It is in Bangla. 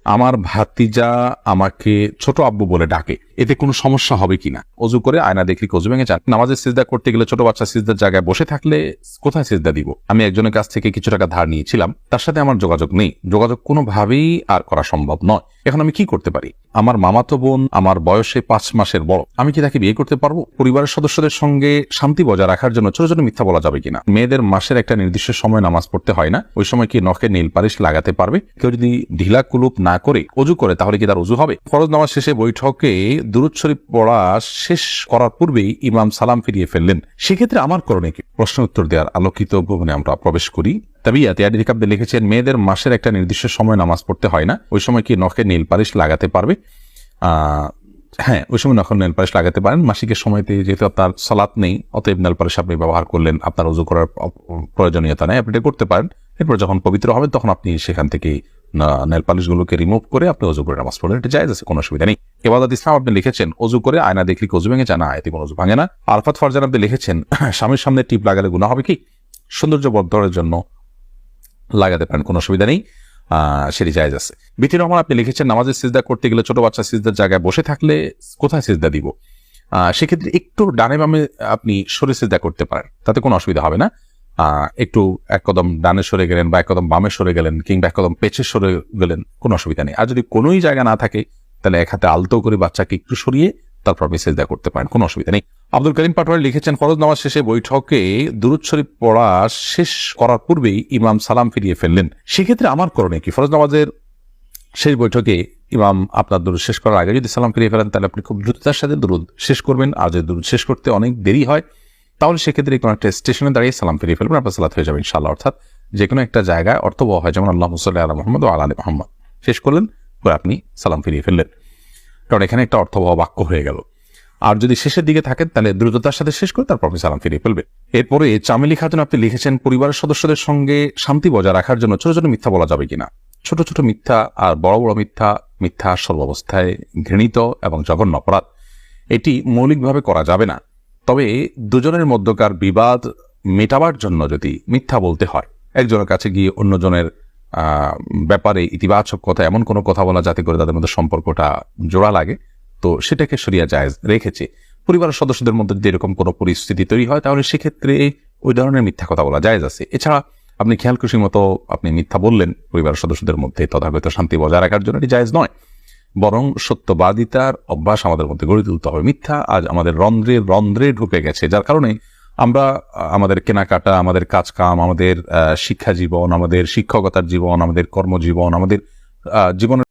আমার ভাতিজা আমাকে ছোট আব্বু বলে ডাকে, এতে কোনো সমস্যা হবে কিনা? অজু করে আয়না দেখলি অজু ভেঙে যান। নামাজের সিজদা করতে গেলে ছোট বাচ্চা সিজদার জায়গায় বসে থাকলে কোথায় সিজদা দিব? আমি একজনের কাছ থেকে কিছু টাকা ধার নিয়েছিলাম, তার সাথে আমার যোগাযোগ নেই, যোগাযোগ কোনোভাবেই আর করা সম্ভব নয়। এখন আমি কি করতে পারি? আমার মামাতো বোন আমার বয়সে 5 মাসের বড়, আমি কি তাকে বিয়ে করতে পারবো? পরিবারের সদস্যদের সঙ্গে শান্তি বজায় রাখার জন্য ছোট ছোট মিথ্যা বলা যাবে কিনা? মেয়েদের মাসের একটা নির্দিষ্ট সময় নামাজ পড়তে হয় না, ওই সময় কি নখে নীল পালিশ লাগাতে পারবে? কেউ যদি ঢিলা কুলুপ না করে অজু করে তাহলে কি তার অজু হবে? ফরজ নামাজ শেষে বৈঠকে দুরূদ শরীফ পড়া শেষ করার পূর্বেই ইমাম সালাম ফিরিয়ে ফেললেন, সেক্ষেত্রে আমার করণীয় কি? প্রশ্ন উত্তর দেওয়ার আলোকিত ভবনে আমরা প্রবেশ করি। লিখেছেন, মেয়েদের মাসের একটা নির্দিষ্ট সময় নামাজ পড়তে হয় না, ওই সময় কি নখে নীল পালিশ লাগাতে পারবে? হ্যাঁ, ওই সময় নখে নেল পালিশ লাগাতে পারেন। মাসিকের সময়তে যেহেতু আপনার সালাত নেই, অতএব নেল পালিশ আপনি ব্যবহার করলেন, আপনার ওযু করার প্রয়োজনীয়তা নেই, আপনি এটা করতে পারেন। এরপর যখন পবিত্র হবেন তখন আপনি সেখান থেকে নেল পালিশ গুলোকে রিমুভ করে আপনি ওযু করে নামাজ পড়লেন, এটা জায়েজ আছে, কোনো অসুবিধা নেই। ইবাদত ইসলাম আপনি লিখেছেন, ওযু করে আয়না দেখলি ওযু ভেঙে যায় না, এতে কোনো ওযু ভাঙে না। আরফাত ফারজান আপনি লিখেছেন, স্বামীর সামনে টিপ লাগালে গুনাহ হবে কি? সৌন্দর্য বর্ধনের জন্য লাগাতে পারেন, কোনো অসুবিধা নেই, সেটি জায়েজ আছে। বিতি রহমান আপনি লিখেছেন, নামাজের সিজদা করতে গেলে ছোট বাচ্চা সিজদার জায়গায় বসে থাকলে কোথায় সিজদা দিব? সেক্ষেত্রে একটু ডানে বামে আপনি সরে সিজদা করতে পারেন, তাতে কোনো অসুবিধা হবে না। একটু এক কদম ডানে সরে গেলেন বা এক কদম বামে সরে গেলেন কিংবা এক কদম পেছে সরে গেলেন, কোনো অসুবিধা নেই। আর যদি কোনোই জায়গা না থাকে তাহলে এক হাতে আলতো করে বাচ্চাকে একটু সরিয়ে তারপর আপনি সিজদা করতে পারেন, কোনো অসুবিধা নেই। আব্দুল করিম পাটোয়ারি লিখেছেন, ফরজ নামাজ শেষে বৈঠকে দুরূদ শরীফ পড়া শেষ করার পূর্বেই ইমাম সালাম ফিরিয়ে ফেললেন, সেক্ষেত্রে আমার করণীয় কি? ফরজ নামাজের শেষ বৈঠকে ইমাম আপনার দুরূদ শেষ করার আগে যদি সালাম ফিরিয়ে ফেলেন তাহলে আপনি খুব দ্রুততার সাথে দুরূদ শেষ করবেন। আর যদি দুরূদ শেষ করতে অনেক দেরি হয় তাহলে সেক্ষেত্রে কোনো একটা স্টেশনে দাঁড়িয়ে সালাম ফিরিয়ে ফেলবেন, আপনার সালাত হয়ে যাবে ইনশাআল্লাহ। অর্থাৎ যে কোনো একটা জায়গায় অর্থবহ হয়, যেমন আল্লাহুম্মা সাল্লি আলা মুহাম্মাদ ওয়া আলা আলি মুহাম্মাদ শেষ করলেন, পরে আপনি সালাম ফিরিয়ে ফেললেন, কারণ এখানে একটা অর্থবহ বাক্য হয়ে গেল। আর যদি শেষের দিকে থাকেন তাহলে দ্রুততার সাথে শেষ করে তারপর আপনি সালাম ফিরিয়ে ফেলবেন। এরপরে চামেলি খাতুন আপনি লিখেছেন, পরিবারের সদস্যদের সঙ্গে শান্তি বজায় রাখার জন্য ছোট ছোট মিথ্যা বলা যাবে কিনা? ছোট ছোট মিথ্যা আর বড় বড় মিথ্যা, মিথ্যা সর্বাবস্থায় ঘৃণিত এবং জঘন্য অপরাধ, এটি মৌলিকভাবে করা যাবে না। তবে দুজনের মধ্যকার বিবাদ মেটাবার জন্য যদি মিথ্যা বলতে হয়, একজনের কাছে গিয়ে অন্যজনের ব্যাপারে ইতিবাচক কথা, এমন কোনো কথা বলা যাতে করে তাদের মধ্যে সম্পর্কটা জোড়া লাগে, তো সেটাকে শরিয়া জায়েজ রেখেছে। পরিবারের সদস্যদের মধ্যে যদি এরকম কোনো পরিস্থিতি তৈরি হয় তাহলে সেক্ষেত্রে ওই ধরনের মিথ্যা কথা বলা জায়েজ আছে। এছাড়া আপনি খেয়াল খুশির মতো আপনি মিথ্যা বললেন পরিবারের সদস্যদের মধ্যে, তথাগত শান্তি বজায় রাখার জন্য এটি জায়েজ নয়, বরং সত্যবাদিতার অভ্যাস আমাদের মধ্যে গড়ে তুলতে হবে। মিথ্যা আজ আমাদের রন্ধ্রে রন্ধ্রে ঢুকে গেছে, যার কারণে আমরা আমাদের কেনাকাটা, আমাদের কাজকাম, আমাদের শিক্ষা জীবন, আমাদের শিক্ষকতার জীবন, আমাদের কর্মজীবন, আমাদের জীবনের